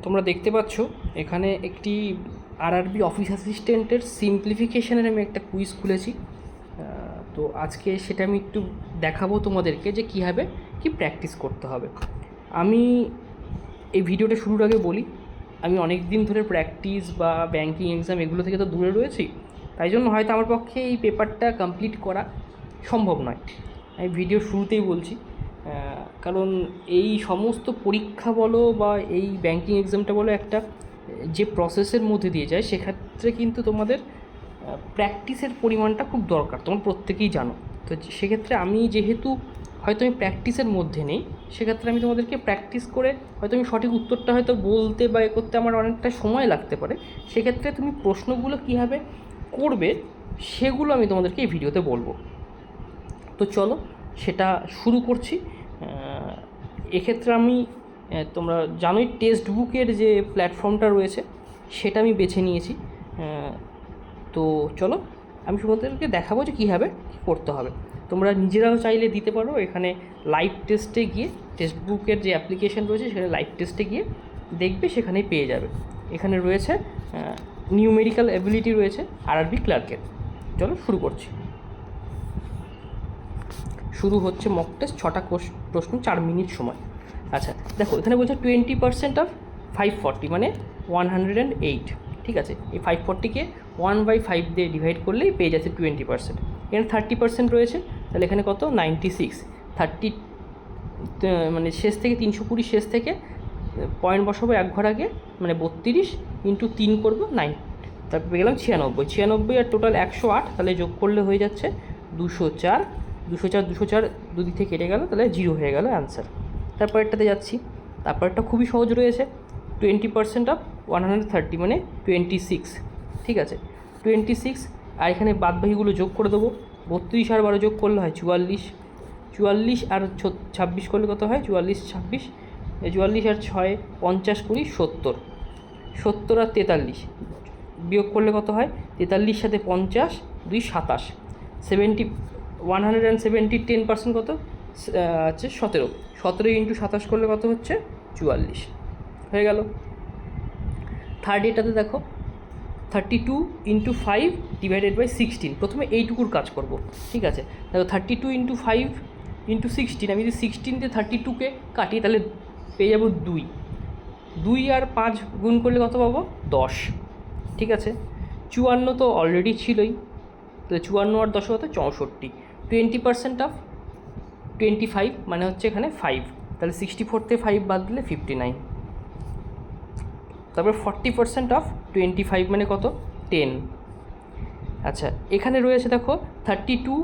তোমরা দেখতে পাচ্ছ এখানে একটি আরআরবি অফিস অ্যাসিস্ট্যান্টের সিম্পলিফিকেশনের আমি একটা কুইজ খুলেছি। তো আজকে সেটা আমি একটু দেখাবো তোমাদেরকে যে কীভাবে কি প্র্যাকটিস করতে হবে। আমি এই ভিডিওটা শুরুর আগে বলি, আমি অনেক দিন ধরে প্র্যাকটিস বা ব্যাঙ্কিং এক্সাম এগুলো থেকে তো দূরে রয়েছি, তাই জন্য হয়তো আমার পক্ষে এই পেপারটা কমপ্লিট করা সম্ভব নয়। আমি ভিডিও শুরুতেই বলছি, কারণ এই সমস্ত পরীক্ষা বলো বা এই ব্যাঙ্কিং এক্সামটা বলো একটা যে প্রসেসের মধ্যে দিয়ে যায়, সেক্ষেত্রে কিন্তু তোমাদের প্র্যাকটিসের পরিমাণটা খুব দরকার, তোমরা প্রত্যেকেই জানো। তো সেক্ষেত্রে আমি যেহেতু হয়তো আমি প্র্যাকটিসের মধ্যে নেই, সেক্ষেত্রে আমি তোমাদেরকে প্র্যাকটিস করে হয়তো আমি সঠিক উত্তরটা হয়তো বলতে বা এ করতে আমার অনেকটা সময় লাগতে পারে। সেক্ষেত্রে তুমি প্রশ্নগুলো কীভাবে করবে সেগুলো আমি তোমাদেরকে এই ভিডিওতে বলবো। তো চলো সেটা শুরু করছি। এক্ষেত্রে আমি তোমরা জানোই টেক্সট বুকের যে প্ল্যাটফর্মটা রয়েছে সেটা আমি বেছে নিয়েছি। তো চলো আমি তোমাদেরকে দেখাবো যে কীভাবে কী করতে হবে। তোমরা নিজেরাও চাইলে দিতে পারো, এখানে লাইভ টেস্টে গিয়ে টেক্সট বুকের যে অ্যাপ্লিকেশান রয়েছে সেখানে লাইভ টেস্টে গিয়ে দেখবে, সেখানেই পেয়ে যাবে। এখানে রয়েছে নিউমেরিক্যাল অ্যাবিলিটি রয়েছে আরআরবি ক্লার্কের। চলো শুরু করছি। শুরু হচ্ছে মক টেস্ট, 6টা প্রশ্ন, 4 মিনিট সময়। আচ্ছা দেখো, এখানে বলছে 20% অফ 540 মানে 108। ঠিক আছে, এই 540কে 1/5 দিয়ে ডিভাইড করলেই পেয়ে যাচ্ছে 20%। এখানে 30% রয়েছে, তাহলে এখানে কত 96। 30 মানে শেষ থেকে 320, শেষ থেকে পয়েন্ট বসাবো এক ঘর আগে, মানে 32 ইন্টু 3 করবো 9, তারপর পেয়ে গেলাম 96 আর টোটাল 108, তাহলে যোগ করলে হয়ে যাচ্ছে 204। 204 দুদিক থেকে কেটে গেল, তাহলে 0 হয়ে গেল অ্যান্সার। তারপরেরটাতে যাচ্ছি, তারপরেরটা খুবই সহজ রয়েছে, 20% অফ 130 মানে 26। ঠিক আছে, 26 আর এখানে বাদবাকিগুলো যোগ করে দেবো। 32 আর 12 যোগ করলে হয় 44। 44 আর 26 করলে কত হয় 44 26, 44 আর 6 50 20 70। 70 আর 43 বিয়োগ করলে কত হয় 43 সাথে 50 2 27। 170 10% কত হচ্ছে 17। 17 ইন্টু 27 করলে কত হচ্ছে 44 হয়ে গেল। থার্ড এটাতে দেখো 32 ইন্টু 5 ডিভাইডেড বাই 16। প্রথমে এইটুকুর কাজ করব। ঠিক আছে, দেখো 32 ইন্টু 5 ইন্টু 16, আমি যদি 16 দিয়ে 32কে কাটি তাহলে পেয়ে যাবো 2। 2 আর 5 গুণ করলে কত পাবো 10। ঠিক আছে, 54 তো অলরেডি ছিলই, তাহলে 54 আর 10 কত 64। 20% অফ 25 মানে হচ্ছে এখানে 5, তাহলে 64 থেকে 5 বাদ দিলে 59। তারপর 40% অফ 25 মানে কত 10। আচ্ছা এখানে রয়েছে দেখো 32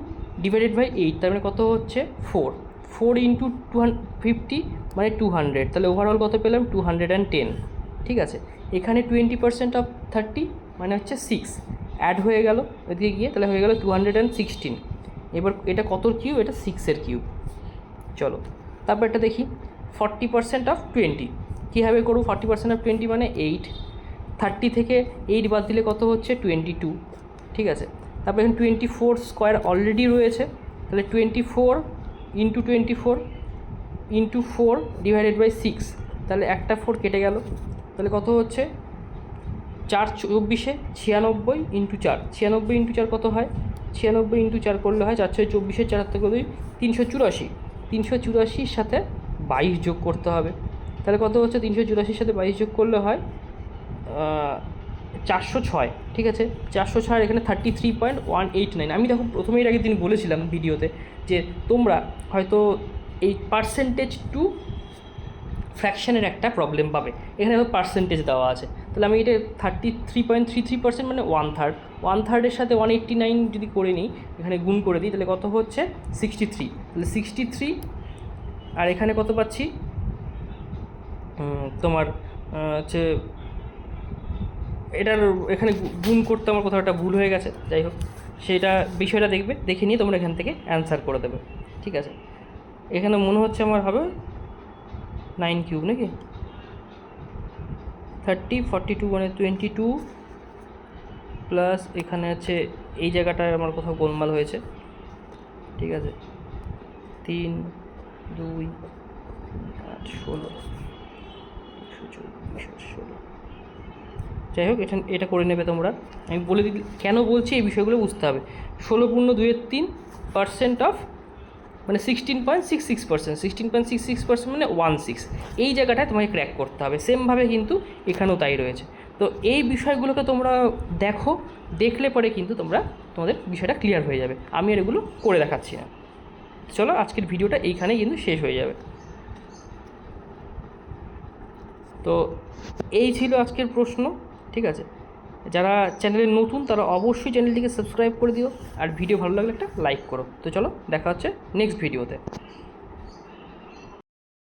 ডিভাইডেড বাই 8, তার মানে কত হচ্ছে 4। 4 ইন্টু 250 মানে 200, তাহলে ওভারঅল কত পেলাম 210। ঠিক আছে, এখানে 20% অফ 30 মানে হচ্ছে 6, অ্যাড হয়ে গেল ওইদিকে গিয়ে, তাহলে হয়ে গেল 216। এবার এটা কতর কিউব, এটা 6-এর কিউব। চলো তারপর এটা দেখি 40% অফ 20 কীভাবে করবো। 40% অফ 20 মানে 8। 30 থেকে 8 বাদ দিলে কত হচ্ছে 22। ঠিক আছে, তারপর এখানে 24 স্কোয়ার অলরেডি রয়েছে, তাহলে 24 ইন্টু 24 ইন্টু 4 ডিভাইডেড বাই 6, তাহলে একটা 4 কেটে গেল, তাহলে কত হচ্ছে 4 24 96 ইন্টু 4। 96 ইন্টু 4 কত হয় 96 ইন্টু 4 করলে হয় 4 24, 4 থেকে 2 384। 384 সাথে 22 যোগ করতে হবে, তাহলে কত হচ্ছে 384 সাথে 22 যোগ করলে হয় 406। ঠিক আছে, 406 এখানে 33.189। আমি দেখো প্রথমেই আগের দিন বলেছিলাম ভিডিওতে যে তোমরা হয়তো এই পার্সেন্টেজ টু ফ্র্যাকশানের একটা প্রবলেম পাবে, এখানে পার্সেন্টেজ দেওয়া আছে, তাহলে আমি এটা 33.33% মানে 1/3। 1/3-এর সাথে 189 যদি করে নিই, এখানে গুণ করে দিই, তাহলে কত হচ্ছে 63। তাহলে 63 আর এখানে কত পাচ্ছি তোমার হচ্ছে, এটার এখানে গুণ করতে আমার কোথাও একটা ভুল হয়ে গেছে, যাই হোক সেটা বিষয়টা দেখে নিয়ে তোমরা এখান থেকে অ্যান্সার করে দেবে। ঠিক আছে, এখানে মনে হচ্ছে আমার হবে 9 কিউব নাকি 30 42 মানে 22 প্লাস এখানে আছে এই জায়গাটায় আমার কোথাও গোলমাল হয়েছে। ঠিক আছে, 3 2 8 16 114 116। যাই হোক, এটা করে নেবে তোমরা। আমি বলে দিই কেন বলছি, এই বিষয়গুলো বুঝতে হবে। 16.2-3% অফ মানে 16.66%, 16.66% মানে 16, এই জায়গাটায় তোমাকে ক্র্যাক করতে হবে। সেমভাবে কিন্তু এখানেও তাই রয়েছে। তো এই বিষয়গুলোকে তোমরা দেখো, দেখলে পরে কিন্তু তোমাদের বিষয়টা ক্লিয়ার হয়ে যাবে। আমি আর এগুলো করে দেখাচ্ছি না। চলো, আজকের ভিডিওটা এইখানেই কিন্তু শেষ হয়ে যাবে। তো এই ছিল আজকের প্রশ্ন, ঠিক আছে। যারা চ্যানেলে নতুন তারা অবশ্যই চ্যানেলটিকে সাবস্ক্রাইব করে দিও, আর ভিডিও ভালো লাগলে একটা লাইক করো। তো চলো, দেখা হচ্ছে নেক্সট ভিডিওতে।